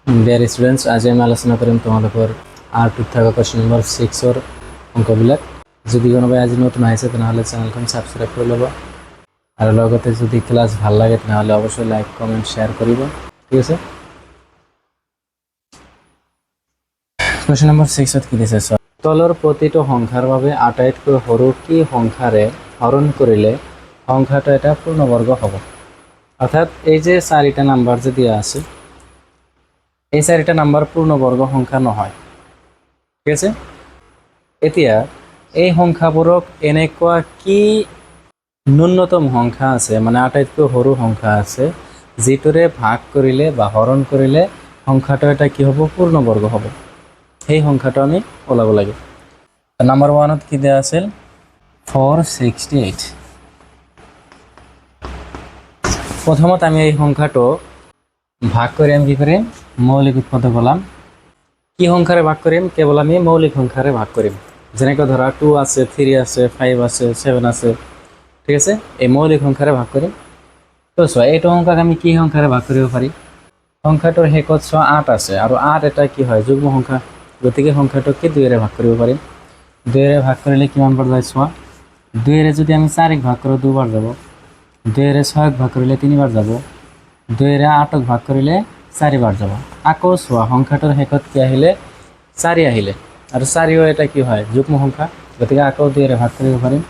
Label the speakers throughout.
Speaker 1: Dear students, আজি আমি আলোচনা কৰিম তোমালোকৰ R2 থকা কোৱেশ্চন নম্বৰ 6 অংকবিলাক। যদি কোনোবাই আজি নতুন আহিছে তেনেহ'লে চেনেলখন ছাবস্ক্ৰাইব কৰি ল'ব আৰু লগতে যদি ক্লাছ ভাল লাগে তেনেহ'লে অৱশ্যই লাইক কমেণ্ট শ্বেয়াৰ কৰিব। ঠিক আছে, কোৱেশ্চন নম্বৰ 6 কি দিছে? তলৰ প্ৰতিটো সংখ্যাৰ বাবে আটাইতকৈ সৰু কি সংখ্যাৰে হৰণ কৰিলে সংখ্যাটো এটা পূৰ্ণবৰ্গ হ'ব। অৰ্থাৎ এই যে 4টা নাম্বাৰ যে দিয়া আছে, এই 4টা নাম্বাৰ পূৰ্ণবৰ্গ সংখ্যা নহয়। ঠিক আছে, এতিয়া এই সংখ্যাবোৰক এনেকুৱা কি ন্যূনতম সংখ্যা আছে, মানে আটাইতকৈ সৰু সংখ্যা আছে, যিটোৰে ভাগ কৰিলে বা হৰণ কৰিলে সংখ্যাটো এটা কি হ'ব? পূৰ্ণবৰ্গ হ'ব। সেই সংখ্যাটো আমি ওলাব লাগে। নাম্বাৰ 1ত কি দিয়া আছিল? 468। প্ৰথমত আমি এই সংখ্যাটো ভাগ কৰি আমি কি কৰিম? মৌলিক উৎপাদক ওলাম। কি সংখ্যাৰে ভাগ কৰিম? কেৱল আমি মৌলিক সংখ্যাৰে ভাগ কৰিম। যেনেকৈ ধৰা 2 আছে, 3 আছে, 5 আছে, 7 আছে। ঠিক আছে, এই মৌলিক সংখ্যাৰে ভাগ কৰিম। তো চোৱা, এইটো সংখ্যাক আমি কি সংখ্যাৰে ভাগ কৰিব পাৰি? সংখ্যাটোৰ শেষত চোৱা 8 আছে আৰু 8 এটা কি হয়? যুগ্ম সংখ্যা। গতিকে সংখ্যাটোক কি 2ৰে ভাগ কৰিব পাৰিম। 2ৰে ভাগ কৰিলে কিমান বাৰ যায় চোৱা? 2ৰে যদি আমি 4ক ভাগ কৰোঁ 2 বাৰ যাব। 2ৰে 6ক ভাগ কৰিলে 3 বাৰ যাব। 2ৰে 8ক ভাগ কৰিলে 4 বাৰ যাব। আকৌ চোৱা, সংখ্যাটোৰ শেষত কি আহিলে? 4 আহিলে আৰু 4ও এটা কি হয়? যুগ্ম সংখ্যা। গতিকে আকৌ 2ৰে ভাগ কৰিব পাৰিম।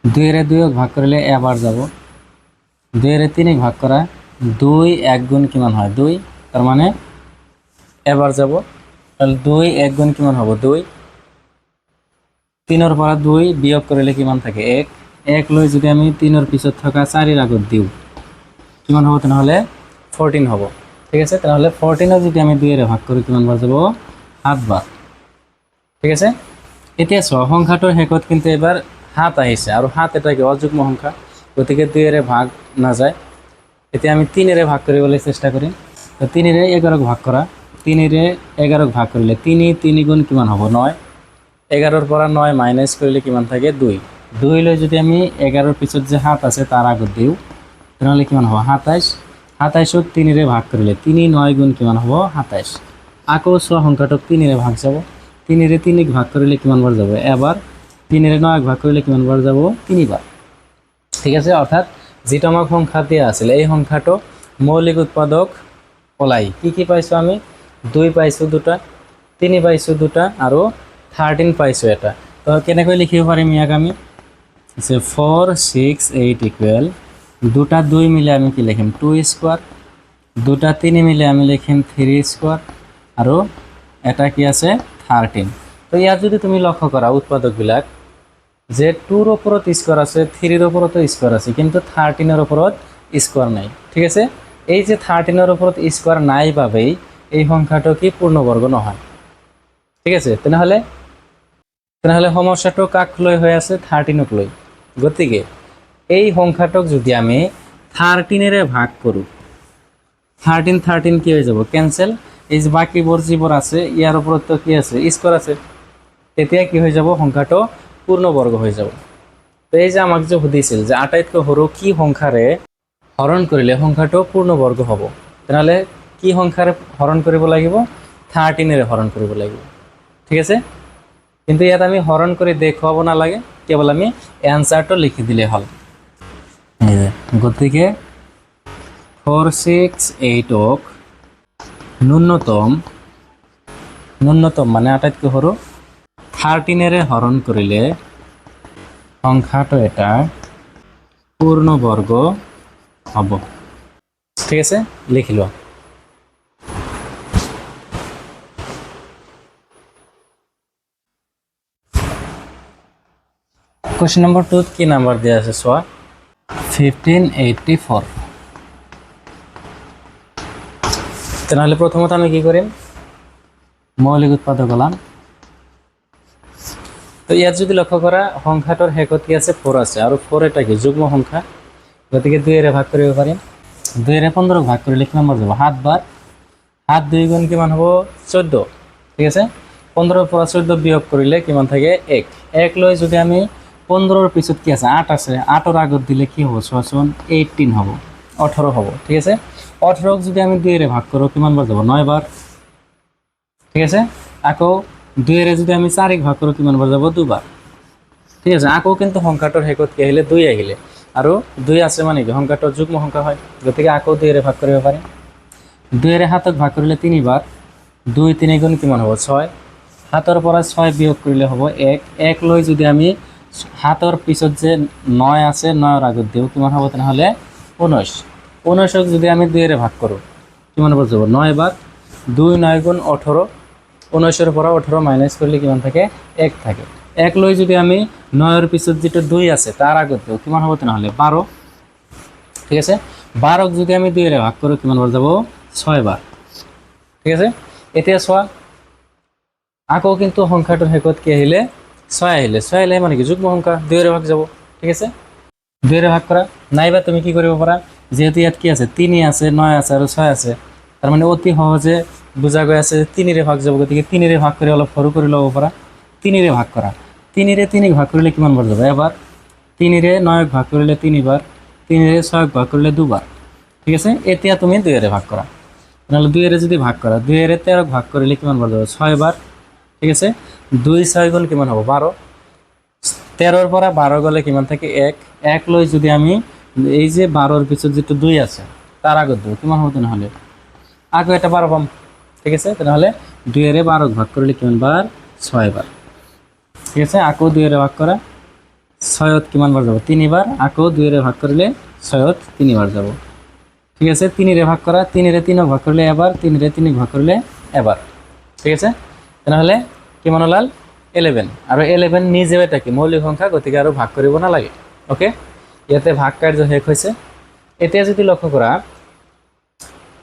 Speaker 1: 2ৰে 2ক ভাগ কৰিলে এবাৰ যাব। 2ৰে 3ক ভাগ কৰা 2 1 গুণ কিমান হয়? 2, তাৰ মানে এবাৰ যাব। তাহলে 2 1 গুণ কিমান হ'ব? 2। 3ৰ পৰা 2 বিয়োগ কৰিলে কিমান থাকে? 1। 1 লৈ যদি আমি 3ৰ পিছত থকা 4ৰ আগত দিওঁ কিমান হ'ব? তেনেহ'লে 14 হ'ব। ঠিক আছে, তেনেহ'লে 14ক যদি আমি 2ৰে ভাগ কৰোঁ কিমান বাৰ যাব? 7 বাৰ। ঠিক আছে, এতিয়া চোৱা, সংখ্যাটোৰ শেষত কিন্তু এবাৰ 7 আহিছে আৰু 7 এটা কি? অযুগ্ম সংখ্যা। গতিকে 2ৰে ভাগ নাযায়। এতিয়া আমি 3ৰে ভাগ কৰিবলৈ চেষ্টা কৰিম। তো 3ৰে 11ক ভাগ কৰা। 3ৰে 11ক ভাগ কৰিলে 3 গুণ কিমান হ'ব? 9। 11ৰ পৰা 9 মাইনাছ কৰিলে কিমান থাকে? 2। 2 লৈ যদি আমি 11ৰ পিছত যে 7 আছে তাৰ আগত দিওঁ তেনেহ'লে কিমান হ'ব? 27। 27ক 3ৰে ভাগ কৰিলে 3 9 গুণ কিমান হ'ব? 27। আকৌ চোৱা, সংখ্যাটোক 3ৰে ভাগ যাব। 3ৰে 3ক ভাগ কৰিলে কিমান বাৰ যাব? এবাৰ। 3ৰে 9ক ভাগ কৰিলে কিমান বাৰ যাব? 3 বাৰ। ঠিক আছে, অৰ্থাৎ যিটো আমাক সংখ্যা দিয়া আছিলে এই সংখ্যাটো মৌলিক উৎপাদক ওলাই কি কি পাইছোঁ আমি? 2 পাইছোঁ 2টা, 3 পাইছোঁ 2টা আৰু 13 পাইছোঁ এটা। তো কেনেকৈ লিখিব পাৰিম ইয়াক আমি? যে 4 6 8 ইকুৱেল 2টা 2 মিলে আমি কি লিখিম? 2 স্কোয়ার। 2টা 3 মিলে আমি লিখিম 3 স্কোয়ার আৰু এটা কি আছে? 13। তো ইয়াত যদি তুমি লক্ষ্য কৰা উৎপাদকবিলাক, যে 2ৰ ওপৰত স্কোয়ার আছে, 3ৰ ওপৰতো স্কোয়ার আছে, কিন্তু 13ৰ ওপৰত স্কোয়ার নাই। ঠিক আছে, এই যে 13ৰ ওপৰত স্কোয়ার নাই বাবেই এই সংখ্যাটো কি? পূৰ্ণবৰ্গ নহয়। ঠিক আছে, তেনেহ'লে সমস্যাটো কাক লৈ হৈ আছে? 13ক লৈ। গতিকে এই সংখ্যাটোক যদি আমি 13ৰে ভাগ কৰোঁ, 13 কি হৈ যাব? কেনসেল। এই যে বাকীবোৰ যিবোৰ আছে ইয়াৰ ওপৰতো কি আছে? স্কোয়ার আছে। তেতিয়া কি হৈ যাব? সংখ্যাটো পূৰ্ণবৰ্গ হৈ যাব। তো এই যে আমাক যে সুধিছিল যে আটাইতকৈ সৰু কি সংখ্যাৰে হৰণ কৰিলে সংখ্যাটো পূৰ্ণবৰ্গ হ'ব, তেনেহ'লে কি সংখ্যাৰে হৰণ কৰিব লাগিব? 13ৰে হৰণ কৰিব লাগিব। ঠিক আছে, কিন্তু ইয়াত আমি হৰণ কৰি দেখুৱাব নালাগে, কেৱল আমি এনসাৰটো লিখি দিলে হ'ল। গতিকে 468ক ন্যূনতম মানে আটাইতকৈ সৰু 13ৰে হৰণ কৰিলে সংখ্যাটো এটা পূৰ্ণবৰ্গ হ'ব। ঠিক আছে, লিখি লোৱা। কোৱেশ্চন নম্বৰ 2ত কি নাম্বাৰ দিয়া আছে চোৱা? 1584। তেনেহ'লে প্ৰথমত আমি কি কৰিম? মৌলিক উৎপাদক ওলাম। তো ইয়াত যদি লক্ষ্য কৰা সংখ্যাটোৰ শেষত কি আছে? 4 আছে আৰু 4 এটা কি? যুগ্ম সংখ্যা। গতিকে 2ৰে ভাগ কৰিব পাৰিম। 2ৰে 15ক ভাগ কৰিলে কিমান বাৰ যাব? 7 বাৰ। 7 2 গুণ কিমান হ'ব? 14। ঠিক আছে, 15ৰ পৰা 14 বিয়োগ কৰিলে কিমান থাকে? 1। 1 লৈ যদি আমি 15ৰ পিছত কি আছে? 8 আছে, 8ৰ আগত দিলে কি হ'ব চোৱাচোন? 18 হ'ব, 18 হ'ব। ঠিক আছে, 18 যদি আমি 2 এর ভাগ করো কিমান বার যাব 9 বার, ঠিক আছে। আকো 2 এর যদি আমি 4 ভাগ করো কিমান বার যাব 2 বার, ঠিক আছে। আকো কিন্তু সংখ্যাটোর হেকত কি আহিলে 2 আহিলে, আৰু 2 আছে মানে কি সংখ্যাটোৰ যুগ্ম সংখ্যা হয়, গতিকে আকো 2 এর ভাগ কৰিব পাৰি। 2 এর 7 ভাগ কৰিলে 3 বার, 2 3 গুণ কিমান হ'ব 6, 7 পৰা 6 বিয়োগ কৰিলে হ'ব 1, 1 লৈ যদি আমি 7 পিছত যে 9 আছে 9 ৰ আগত দিওঁ কিমান হ'ব তেনেহ'লে 19, 19ক যদি আমি 2 এর ভাগ কৰোঁ কিমান বার যাব 9 বার, 2 9 গুণ 18, 19 পৰা 18 মাইনাস কৰিলে কিমান থাকে 1 থাকে। 1 লৈ যদি আমি 9 এর পিছত যেটা 2 আছে তার আগত দিওঁ কিমান হ'ব তেনেহ'লে 12, ঠিক আছে। 12ক যদি আমি 2 এর ভাগ কৰোঁ কিমান বার যাব 6 বার, ঠিক আছে। এতিয়া চোৱা আকৌ কিন্তু সংখ্যাটোৰ হেকত কি আহিলে 6 আহিলে, 6 আহিলে মানে কি যুগ্ম সংখ্যা 2 এর ভাগ যাব, ঠিক আছে। 2 এর ভাগ কৰা নাইবা তুমি কি কৰিব পাৰা, যেহেতু ইয়াত কি আছে 3 আছে 9 আছে আৰু 6 আছে, তার মানে অতি সহজে বুঝা গৈ আছে 3 এর ভাগ যাব, গতিকে 3 এর ভাগ কৰি অলপ সৰু কৰি ল'ব পাৰা। 3 এর ভাগ কৰা, 3 এর 3 ভাগ কৰিলে কিমান বার যাব এবাৰ, 3 এর 9 ভাগ কৰিলে 3 বার, 3 এর 6 ভাগ কৰিলে 2 বার, ঠিক আছে। এতিয়া তুমি 2 এর ভাগ কৰা, তাহলে 2 এর যদি ভাগ করা 2 এর 13 ভাগ কৰিলে কিমান বার যাব 6 বার, ঠিক আছে। 2 6 গুণ কিমান হ'ব 12, 13 পৰা 12 গলে কিমান থাকে 1, 1 লৈ যদি আমি এই যে 12 এর পিছত যেটা 2 আছে তার আগত দেব কিমান হবে তাহলে আগে এটা 12 পাম, ঠিক আছে। তাহলে 2 এর 12 ভাগ করলে কিমান বার 6 বার, ঠিক আছে। আকো 2 এর ভাগ করা 6ত কিমান বার যাব 3 বার, আকো 2 এর ভাগ করলে 6ত 3 বার যাব, ঠিক আছে। 3 এর ভাগ করা 3 এর 3 ভাগ করলে এবার, 3 এর 3 ভাগ করলে এবার, ঠিক আছে। তাহলে কিমান হলাল 11, আৰু 11 নিজেও এটা কি মৌলিক সংখ্যা, গতিকে আৰু ভাগ কৰিব নালাগে, ওকে। ইয়াতে ভাগ কাৰ্য শেষ হৈছে। এতিয়া যদি লক্ষ্য কৰা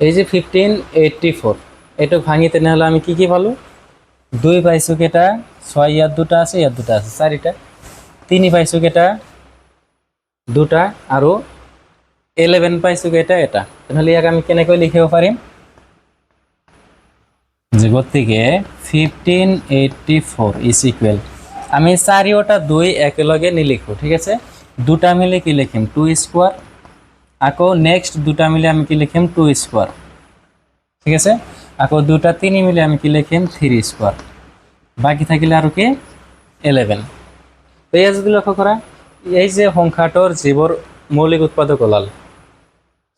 Speaker 1: এই যে 1584 এটুক ভাঙি তেনেহলে আমি কি কি পালো 2 পাইছো কেটা 6 ইয়াত দুটা আছে ইয়াত দুটা আছে 4টা, 3 পাইছো কেটা দুটা আৰু 11 পাইছো কেটা এটা, তাহলে ইয়াক আমি কেনেকৈ লিখিব পাৰিম যে গতিকে 1584 ইজ ইকুয়াল আমি 4টা 2 একেলগে নিলিখো, ঠিক আছে। দুটা মিলে কি লিখিম 2 স্কয়ার, আকো নেক্সট দুটা মিলে আমি কি লিখিম 2 স্কয়ার, ঠিক আছে। আকো দুটা 3 মিলে আমি কি লিখিম 3 স্কয়ার, বাকি থাকিলে আর কি 11। তো এই যদি লক্ষ্য করা এই যে সংখ্যাটোর জীবর মৌলিক উৎপাদক ওলাল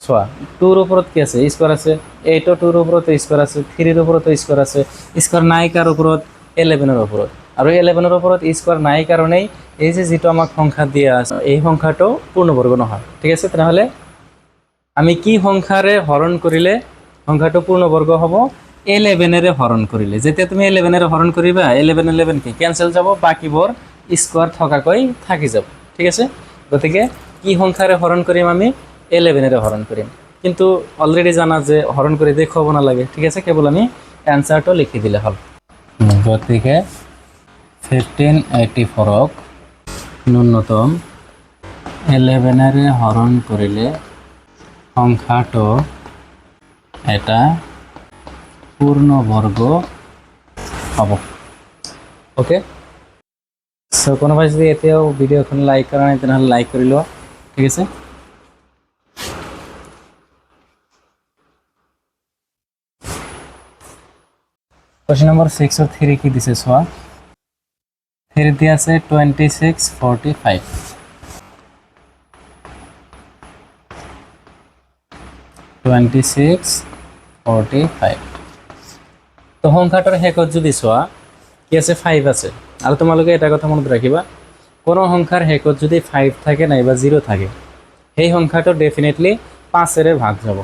Speaker 1: সোয়া 2 এর উপরত কি আছে স্কয়ার আছে, 8 2 এর উপরত স্কয়ার আছে, 3 এর উপরত স্কয়ার আছে, স্কয়ার নাই কার উপরত 11 এর উপরত, আর 11 এর উপরত স্কয়ার নাই কারণেই এই যে যেটা আমাক সংখ্যা দিয়া আছে এই সংখ্যাটো পূর্ণবর্গ নহয়, ঠিক আছে। তাহলে আমি কি সংখ্যারে হরণ করিলে সংখ্যাটো পূর্ণবর্গ হব 11 এর হরণ করিলে, যেতে তুমি 11 এর হরণ করিবা 11 11 কি ক্যান্সেল যাব, বাকিবোৰ স্কয়ার থকাকৈ থাকি যাব, ঠিক আছে। গতিকে কি সংখ্যারে হরণ করিম আমি 11 এর হরণ করিম, কিন্তু অলরেডি জানা যে হরণ করে দেখাব না লাগে, ঠিক আছে। কেবল আমি অ্যান্সারটো লিখি দিলে হল। গতিকে 1584ক ন্যূনতম 11 এর হরণ করিলে সংখ্যাটো এটা পূর্ণবর্গ হব, ওকে। সো কোনোবাই যদি এতিয়াও ভিডিওখন লাইক কৰা নাই তেনেহ'লে লাইক কৰি লোৱা, ঠিক আছে। কোশ্চেন নম্বৰ 6 और 3 কি দিছে চোৱা, 3 দিয়া আছে 2645, 2645 তো সংখ্যাটোৰ শেষত যদি চোৱা কি আছে 5 আছে, আৰু তোমালোকে এটা কথা মনত ৰাখিবা কোনো সংখ্যাৰ শেষত যদি 5 থাকে নাইবা 0 থাকে সেই সংখ্যাটো ডেফিনেটলি 5 এর ভাগ যাব,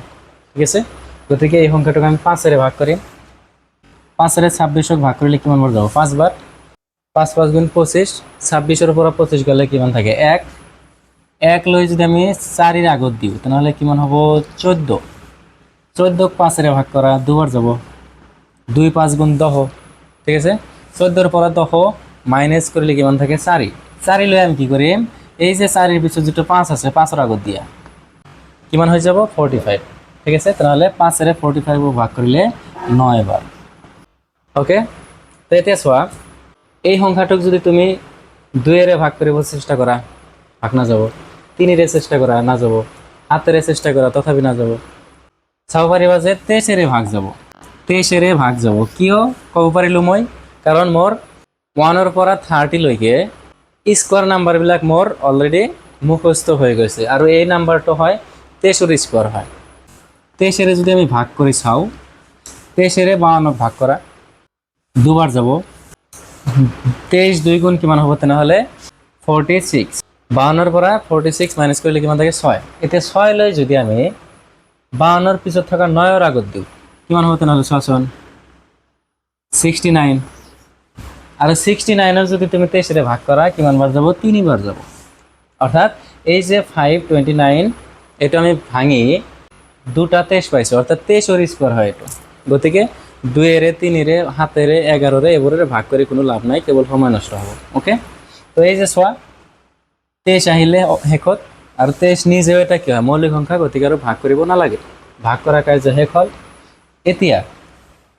Speaker 1: ঠিক আছে। গতিকে এই সংখ্যাটোকে আমি 5 এর ভাগ কৰিম, 5 এর 26ক ভাগ কৰিলে কিমান বার যাব 5 বার, 5 5 গুণ 25, 26 এর পৰা 25 গলে কিমান থাকে 1, 1 লৈ যদি আমি 4 এর আগত দিও তাহলে কিমান হ'ব 14, 14ক 5 এর ভাগ করা 2 বার যাব, 2 5 গুণ 10, ঠিক আছে। 14 এর পৰা 10 মাইনাস করলে কিমান থাকে 4, 4 লৈ আমি কি করিম এই যে 4 এর পিছত যেটা 5 আছে 5 এর আগত দিয়া কিমান হৈ যাব 45, ঠিক আছে। তাহলে 5 এর 45 ভাগ কৰিলে 9 বার, ওকে। তো এতিয়া চোৱা এই সংখ্যাটোক যদি তুমি 2 এর ভাগ কৰিব চেষ্টা কৰা ভাগ না যাব, 3 এর চেষ্টা কৰা না যাব, 7 এর চেষ্টা কৰা তথাপি না যাব, চাব পাৰিবা যে 23 ভাগ যাব, 23 ভাগ যাব। কিয় ক'ব পাৰিলোঁ মই? কাৰণ মোৰ 1 পৰা 30 লৈকে স্কোৱাৰ নাম্বাৰবিলাক মোৰ অলৰেডি মুখস্থ হৈ গৈছে, আৰু এই নাম্বাৰটো হয় 23 স্কোৱাৰ হয়। 23 যদি আমি ভাগ কৰি চাওঁ, 23 52 ভাগ কৰা, দুবাৰ যাব। 23 2 গুণ কিমান হ'ব তেনেহ'লে? 46। 52 পৰা 46 মাইনাছ কৰিলে কিমান থাকে? 6। এতিয়া 6 লৈ যদি আমি 52 পিছত থকা 9 আগত দিওঁ, কিমান হ'ব তেনেহ'লে চোৱাচোন? 69। আৰু 69 যদি তুমি 23 ভাগ কৰা, কিমান বাৰ যাব? 3 বাৰ যাব। অৰ্থাৎ এই যে 529, এইটো আমি ভাঙি দুটা 23 পাইছোঁ, অৰ্থাৎ 23 স্কোৱাৰ হয় এইটো। গতিকে 2 3 7 11 এইবোৰেৰে ভাগ কৰি কোনো লাভ নাই, কেৱল সময় নষ্ট হ'ব। অ'কে, তো এই যে চোৱা 23 আহিলে শেষত, আৰু 23 নিজেও এটা কি হয়? মৌলিক সংখ্যা, গতিকে আৰু ভাগ কৰিব নালাগে। ভাগ কৰা কাৰ্য শেষ হ'ল। এতিয়া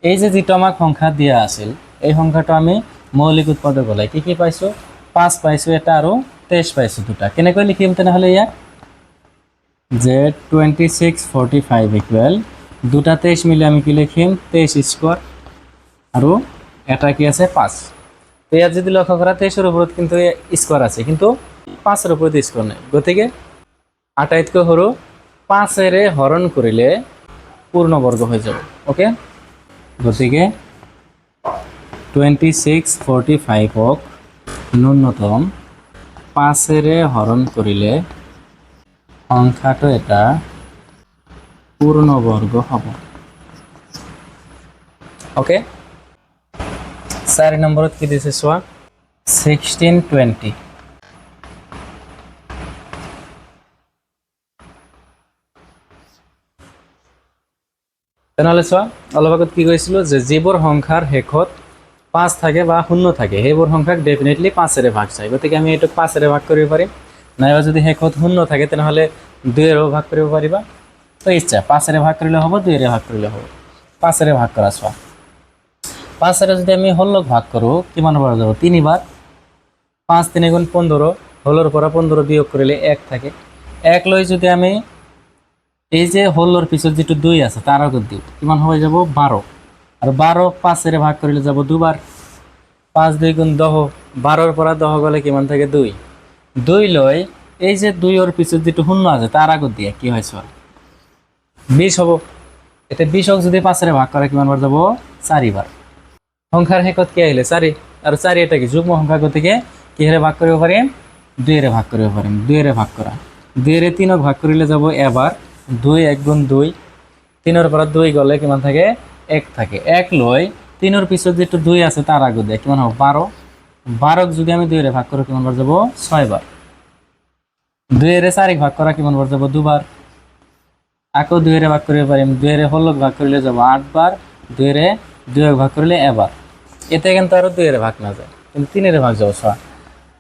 Speaker 1: এই যে যিটো আমাক সংখ্যা দিয়া আছিল, এই সংখ্যাটো আমি মৌলিক উৎপাদক ওলাই কি পাইছোঁ? 5 পাইছোঁ এটা, আৰু 23 পাইছোঁ দুটা। কেনেকৈ লিখিম তেনেহ'লে ইয়াক? যে 26 45 ইকুৱেল দুটা 23 মিলি আমি কি লিখিম? 23 স্কোৱাৰ, আৰু এটা কি আছে? 5। তো ইয়াত যদি লক্ষ্য কৰা 23-ৰ ওপৰত কিন্তু স্কোৱাৰ আছে, কিন্তু 5-ৰ ওপৰত স্কোৱাৰ নাই। গতিকে আটাইতকৈ সৰু 5-ৰে হৰণ কৰিলে পূৰ্ণবৰ্গ হৈ যাব। অ'কে, গতিকে 26 45ক ন্যূনতম 5-ৰে হৰণ কৰিলে সংখ্যাটো এটা পূৰ্ণবৰ্গ হ'ব। অ'কে, 4 নম্বৰত কি দিছে চোৱা? 1620। তেনেহ'লে চোৱা, অলপ আগত কি কৈছিলোঁ যে যিবোৰ সংখ্যাৰ শেষত 5 থাকে বা 0 থাকে, সেইবোৰ সংখ্যাক ডেফিনেটলি 5-ৰে ভাগ যায়। গতিকে আমি এইটোক 5-ৰে ভাগ কৰিব পাৰিম, নাইবা যদি শেষত 0 থাকে তেনেহ'লে 2-ৰেও ভাগ কৰিব পাৰিবা। তো ইচ্ছা 5-ৰে ভাগ কৰিলে হ'ব, 2-ৰে ভাগ কৰিলে হ'ব। 5-ৰে ভাগ কৰা চোৱা, 5-ৰে যদি আমি 16ক ভাগ কৰোঁ, কিমান বাৰ যাব? 3 বাৰ। 5 3 গুণ 15, 16ৰ পৰা 15 বিয়োগ কৰিলে 1 থাকে। 1 লৈ যদি আমি এই যে 16ৰ পিছত যিটো 2 আছে তাৰ আগত দিওঁ, কিমান হৈ যাব? 12। আৰু 12 5-ৰে ভাগ কৰিলে যাব দুবাৰ। 5 2 গুণ 10, 12-ৰ পৰা 10 গ'লে কিমান থাকে? 2। 2 লৈ এই যে 2-ৰ পিছত যিটো 0 আছে তাৰ আগত দিয়ে, কি হয় চোৱা? 20 হ'ব। এতিয়া 20ক যদি 5-ৰে ভাগ কৰে, কিমান বাৰ যাব? 4 বাৰ। সংখ্যাৰ শেষত কি আহিলে? 4, আৰু 4 এটা কি? যুগ্ম সংখ্যা, গতিকে কিহেৰে ভাগ কৰিব পাৰিম? 2-ৰে ভাগ কৰিব পাৰিম। 2-ৰে ভাগ কৰা, 2-ৰে 3ক ভাগ কৰিলে যাব এবাৰ। 2 1 গুণ 2, 3-ৰ পৰা 2 গ'লে কিমান থাকে? 1 থাকে। 1 লৈ 3-ৰ পিছত যিটো 2 আছে তাৰ আগত দিয়ে, কিমান হ'ব? 12। 12ক যদি আমি 2-ৰে ভাগ কৰোঁ, কিমান বাৰ যাব? 6 বাৰ। 2-ৰে 4ক ভাগ কৰা, কিমান বাৰ যাব? দুবাৰ। আকৌ 2-ৰে ভাগ কৰিব পাৰিম। 2-ৰে 16ক ভাগ কৰিলে যাব 8 বাৰ। 2-ৰে 2ক ভাগ কৰিলে এবাৰ। এতিয়া কিন্তু আৰু 2-ৰে ভাগ নাযায়, কিন্তু 3-ৰে ভাগ যাব। চোৱা,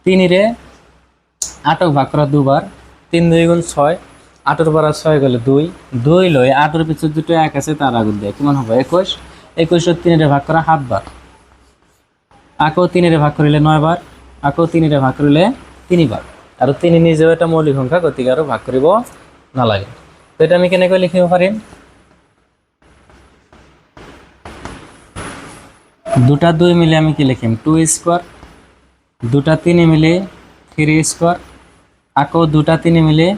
Speaker 1: 3-ৰে 8ক ভাগ কৰা দুবাৰ। 3 2 গুণ 6, 8-ৰ পৰা 6 গ'লে 2। 2 লৈ 8-ৰ পিছত যিটো 1 আছে তাৰ আগত দিয়ে, কিমান হ'ব? 21। 21ক 3-ৰে ভাগ কৰা 7 বাৰ। আকৌ 3-ৰে ভাগ কৰিলে 9 বাৰ। আকৌ 3-ৰে ভাগ কৰিলে 3 বাৰ। আৰু 3 নিজেও এটা মৌলিক সংখ্যা, গতিকে আৰু ভাগ কৰিব নালাগে। তো এটা আমি কেনেকৈ লিখিব পাৰিম? দুটা 2 মিলি আমি কি লিখিম? 2 স্কোয়ার। দুটা 3 মিলি 3 স্কোয়ার। আকৌ দুটা 3 মিলি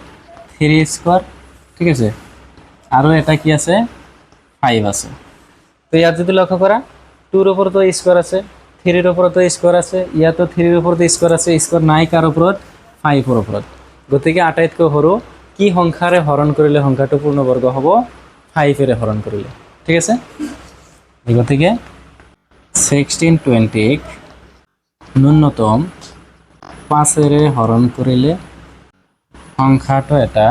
Speaker 1: 3 স্কোয়ার। ঠিক আছে, আৰু এটা কি আছে? 5 আছে। তো ইয়াত যদি লক্ষ্য কৰা, 2-ৰ ওপৰতো স্কোয়ার আছে, 3-ৰ ওপৰতো স্কোয়ার আছে, ইয়াতো 3-ৰ ওপৰতো স্কোয়ার আছে। স্কোয়ার নাই কাৰ ওপৰত? 5-ৰ ওপৰত। গতিকে আটাইতকৈ সৰু কি সংখ্যাৰে হৰণ কৰিলে সংখ্যাটো পূৰ্ণবৰ্গ হ'ব? 5-ৰে হৰণ কৰিলে। ঠিক আছে, গতিকে 1620ক ন্যূনতম 5-ৰে হৰণ কৰিলে সংখ্যাটো এটা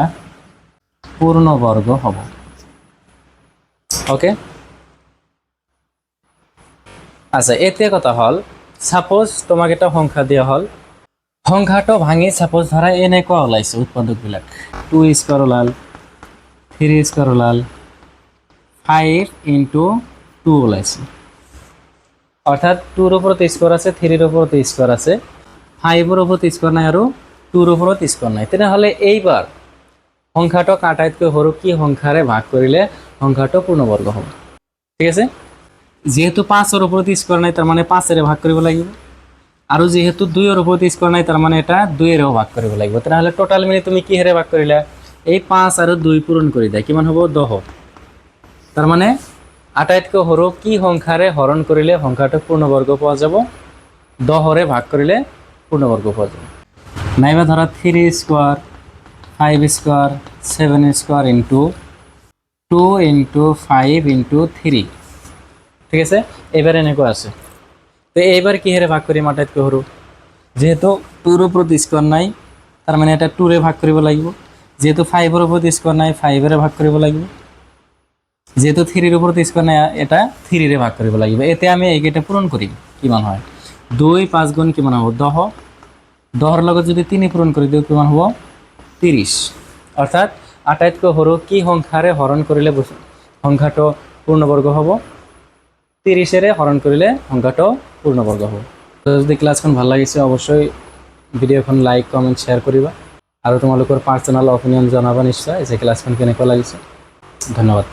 Speaker 1: পূৰ্ণবৰ্গ হ'ব। ওকে, আচ্ছা, এতিয়া কথা হ'ল, সাপোজ তোমাক এটা সংখ্যা দিয়া হ'ল, সংখ্যাটো ভাঙি সাপোজ ধৰা এনেকুৱা ওলাইছে উৎপাদকবিলাক। 2 স্কোয়ার ওলাল, 3 স্কোয়ার ওলাল, 5 × 2 ওলাইছে। অর্থাৎ 2-ৰ ওপৰত স্কোয়ার আছে, 3-ৰ ওপৰত স্কোয়ার আছে, 5-ৰ ওপৰত স্কোয়ার নাই, আৰু 2-ৰ ওপৰত স্কোয়ার নাই। তেনেহ'লে এইবাৰ সংখ্যাটোক আটাইতকৈ সৰু কি সংখ্যাৰে ভাগ কৰিলে সংখ্যাটা পূর্ণবর্গ হবে। ঠিক আছে, যেহেতু 5 এর উপর স্কোয়ার নাই তার মানে 5 এর ভাগ কৰিব লাগিব, আৰু যেহেতু 2 এর উপর স্কোয়ার নাই তার মানে এটা 2 এরও ভাগ কৰিব লাগিব। তাহলে টোটাল মিলে তুমি কি হারে ভাগ কৰিলা, এই 5 আর 2 পূরণ করে দেয় কিমান হব 10। তার মানে আটাইতকৈ সৰু কি সংখ্যাৰে হৰণ কৰিলে সংখ্যাটো পূৰ্ণবৰ্গ পোৱা যাব, 10ৰে ভাগ কৰিলে পূৰ্ণবৰ্গ পোৱা যাব। নাইবা ধৰা 3 square 5 square 7 square into 2 into 5 into 3। ঠিক আছে, এবার এনেকুৱা আছে। তো এইবার কি হারে ভাগ করি আটাইতকৈ সৰু, যেহেতু 2-ৰ ওপৰত স্কোয়ার নাই তার মানে এটা 2-ৰে ভাগ কৰিব লাগিব, যেহেতু 5-ৰ ওপৰত স্কোয়ার নাই 5-ৰে ভাগ কৰিব লাগিব, যেহেতু 3-ৰ ওপৰত স্কোয়ার নাই এটা 3-ৰে ভাগ কৰিব লাগিব। এতে আমি এইকেইটা পূরণ করি কিমান হয়, 2 5 গুণ কিমান হ'ব 10, 10-ৰ লগত যদি 3 পূরণ কৰি দিওঁ কিমান হ'ব 30। অর্থাৎ আটাইতকৈ সৰু কি সংখ্যাৰে হৰণ কৰিলে সংখ্যাটো পূৰ্ণবৰ্গ হ'ব, 30-এৰে হৰণ কৰিলে সংখ্যাটো পূৰ্ণবৰ্গ হ'ব। তো যদি ক্লাছখন ভাল লাগিছে অবশ্যই ভিডিওখন লাইক কমেন্ট শ্বেয়াৰ কৰিবা, আৰু তোমালোকৰ পাৰ্চনেল অপিনিয়ন জনাবা নিশ্চয় যে ক্লাছখন কেনেকুৱা লাগিছে। ধন্যবাদ।